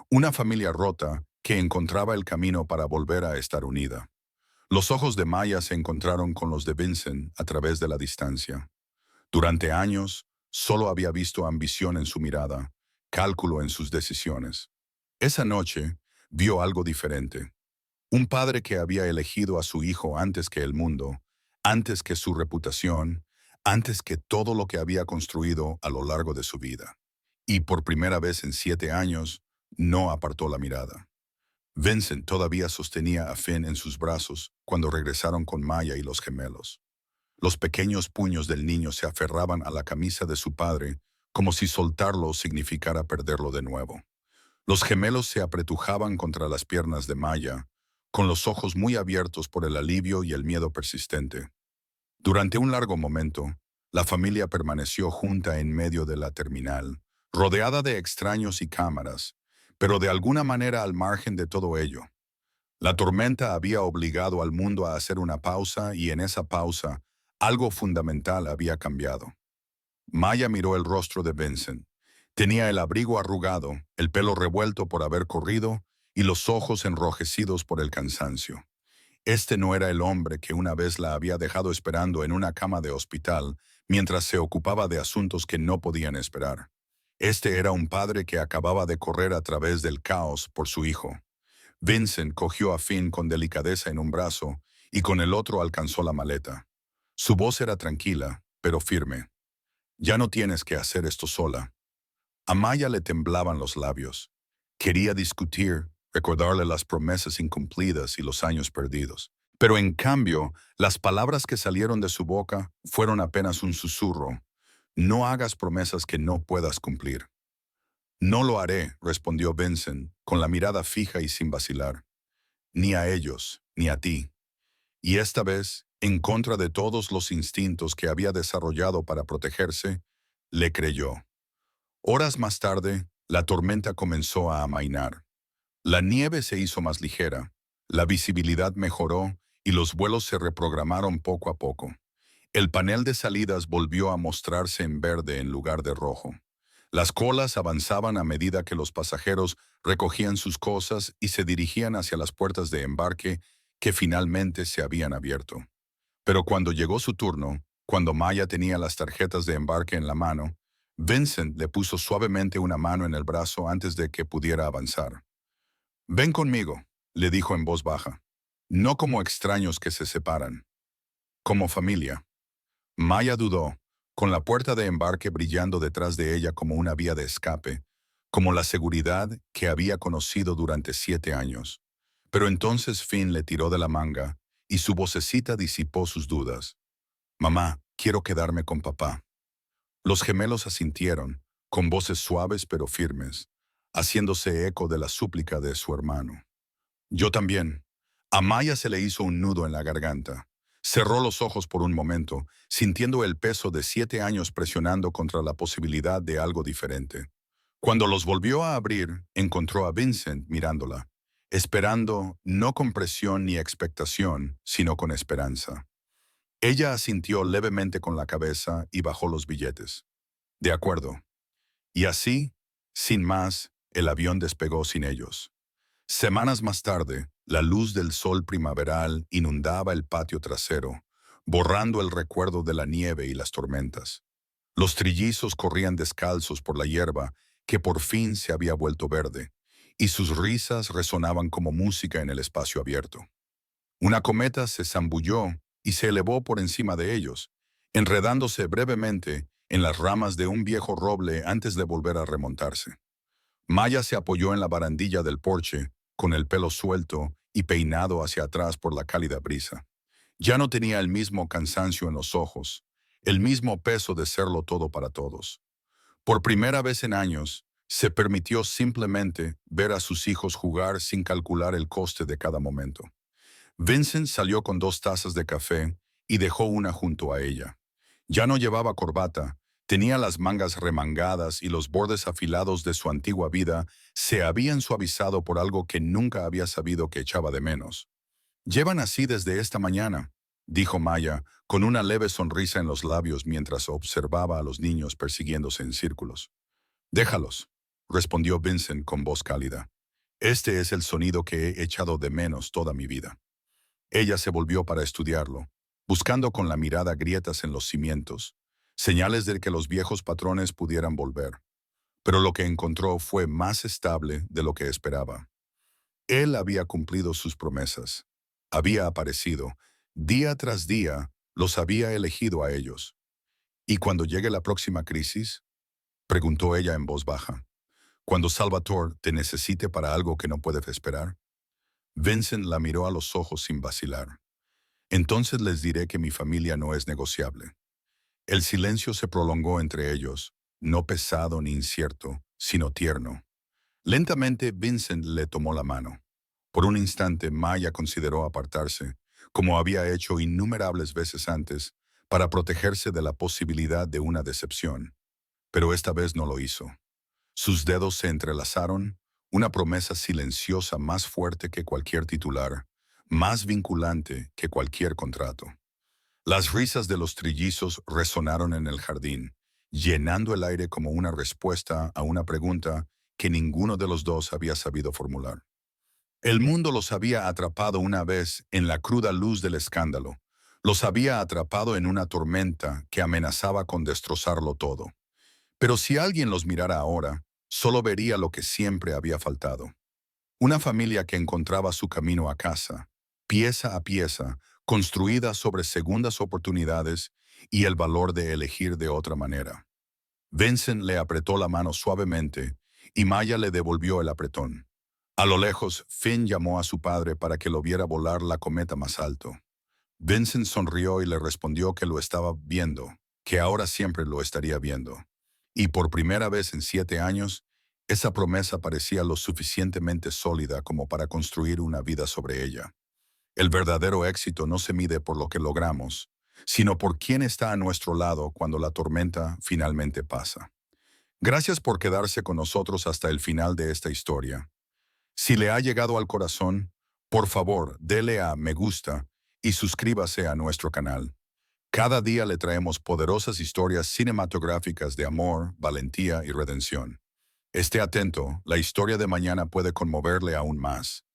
Una familia rota que encontraba el camino para volver a estar unida. Los ojos de Maya se encontraron con los de Vincent a través de la distancia. Durante años, solo había visto ambición en su mirada, cálculo en sus decisiones. Esa noche, vio algo diferente. Un padre que había elegido a su hijo antes que el mundo, antes que su reputación, antes que todo lo que había construido a lo largo de su vida. Y por primera vez en 7 años, no apartó la mirada. Vincent todavía sostenía a Finn en sus brazos cuando regresaron con Maya y los gemelos. Los pequeños puños del niño se aferraban a la camisa de su padre, como si soltarlo significara perderlo de nuevo. Los gemelos se apretujaban contra las piernas de Maya, con los ojos muy abiertos por el alivio y el miedo persistente. Durante un largo momento, la familia permaneció junta en medio de la terminal, rodeada de extraños y cámaras, pero de alguna manera al margen de todo ello. La tormenta había obligado al mundo a hacer una pausa y en esa pausa algo fundamental había cambiado. Maya miró el rostro de Vincent. Tenía el abrigo arrugado, el pelo revuelto por haber corrido y los ojos enrojecidos por el cansancio. Este no era el hombre que una vez la había dejado esperando en una cama de hospital mientras se ocupaba de asuntos que no podían esperar. Este era un padre que acababa de correr a través del caos por su hijo. Vincent cogió a Finn con delicadeza en un brazo y con el otro alcanzó la maleta. Su voz era tranquila, pero firme. Ya no tienes que hacer esto sola. A Maya le temblaban los labios. Quería discutir, recordarle las promesas incumplidas y los años perdidos. Pero en cambio, las palabras que salieron de su boca fueron apenas un susurro. No hagas promesas que no puedas cumplir. No lo haré, respondió Vincent, con la mirada fija y sin vacilar. Ni a ellos, ni a ti. Y esta vez, en contra de todos los instintos que había desarrollado para protegerse, le creyó. Horas más tarde, la tormenta comenzó a amainar. La nieve se hizo más ligera, la visibilidad mejoró y los vuelos se reprogramaron poco a poco. El panel de salidas volvió a mostrarse en verde en lugar de rojo. Las colas avanzaban a medida que los pasajeros recogían sus cosas y se dirigían hacia las puertas de embarque que finalmente se habían abierto. Pero cuando llegó su turno, cuando Maya tenía las tarjetas de embarque en la mano, Vincent le puso suavemente una mano en el brazo antes de que pudiera avanzar. «Ven conmigo», le dijo en voz baja. «No como extraños que se separan, como familia». Maya dudó, con la puerta de embarque brillando detrás de ella como una vía de escape, como la seguridad que había conocido durante 7 años. Pero entonces Finn le tiró de la manga y su vocecita disipó sus dudas. «Mamá, quiero quedarme con papá». Los gemelos asintieron, con voces suaves pero firmes, haciéndose eco de la súplica de su hermano. «Yo también». A Maya se le hizo un nudo en la garganta. Cerró los ojos por un momento, sintiendo el peso de 7 años presionando contra la posibilidad de algo diferente. Cuando los volvió a abrir, encontró a Vincent mirándola, esperando no con presión ni expectación, sino con esperanza. Ella asintió levemente con la cabeza y bajó los billetes. «De acuerdo». Y así, sin más, el avión despegó sin ellos. Semanas más tarde, la luz del sol primaveral inundaba el patio trasero, borrando el recuerdo de la nieve y las tormentas. Los trillizos corrían descalzos por la hierba que por fin se había vuelto verde, y sus risas resonaban como música en el espacio abierto. Una cometa se zambulló y se elevó por encima de ellos, enredándose brevemente en las ramas de un viejo roble antes de volver a remontarse. Maya se apoyó en la barandilla del porche, con el pelo suelto y peinado hacia atrás por la cálida brisa. Ya no tenía el mismo cansancio en los ojos, el mismo peso de serlo todo para todos. Por primera vez en años, se permitió simplemente ver a sus hijos jugar sin calcular el coste de cada momento. Vincent salió con 2 tazas de café y dejó una junto a ella. Ya no llevaba corbata, tenía las mangas remangadas y los bordes afilados de su antigua vida se habían suavizado por algo que nunca había sabido que echaba de menos. «Llevan así desde esta mañana», dijo Maya, con una leve sonrisa en los labios mientras observaba a los niños persiguiéndose en círculos. «Déjalos», respondió Vincent con voz cálida. «Este es el sonido que he echado de menos toda mi vida». Ella se volvió para estudiarlo, buscando con la mirada grietas en los cimientos, señales de que los viejos patrones pudieran volver. Pero lo que encontró fue más estable de lo que esperaba. Él había cumplido sus promesas. Había aparecido. Día tras día, los había elegido a ellos. «¿Y cuando llegue la próxima crisis?», preguntó ella en voz baja. «¿Cuando Salvatore te necesite para algo que no puedes esperar?». Vincent la miró a los ojos sin vacilar. Entonces les diré que mi familia no es negociable. El silencio se prolongó entre ellos, no pesado ni incierto, sino tierno. Lentamente Vincent le tomó la mano. Por un instante Maya consideró apartarse, como había hecho innumerables veces antes, para protegerse de la posibilidad de una decepción. Pero esta vez no lo hizo. Sus dedos se entrelazaron, una promesa silenciosa más fuerte que cualquier titular, más vinculante que cualquier contrato. Las risas de los trillizos resonaron en el jardín, llenando el aire como una respuesta a una pregunta que ninguno de los dos había sabido formular. El mundo los había atrapado una vez en la cruda luz del escándalo. Los había atrapado en una tormenta que amenazaba con destrozarlo todo. Pero si alguien los mirara ahora, solo vería lo que siempre había faltado. Una familia que encontraba su camino a casa, pieza a pieza, construida sobre segundas oportunidades y el valor de elegir de otra manera. Vincent le apretó la mano suavemente y Maya le devolvió el apretón. A lo lejos, Finn llamó a su padre para que lo viera volar la cometa más alto. Vincent sonrió y le respondió que lo estaba viendo, que ahora siempre lo estaría viendo. Y por primera vez en 7 años, esa promesa parecía lo suficientemente sólida como para construir una vida sobre ella. El verdadero éxito no se mide por lo que logramos, sino por quién está a nuestro lado cuando la tormenta finalmente pasa. Gracias por quedarse con nosotros hasta el final de esta historia. Si le ha llegado al corazón, por favor, dele a me gusta y suscríbase a nuestro canal. Cada día le traemos poderosas historias cinematográficas de amor, valentía y redención. Esté atento, la historia de mañana puede conmoverle aún más.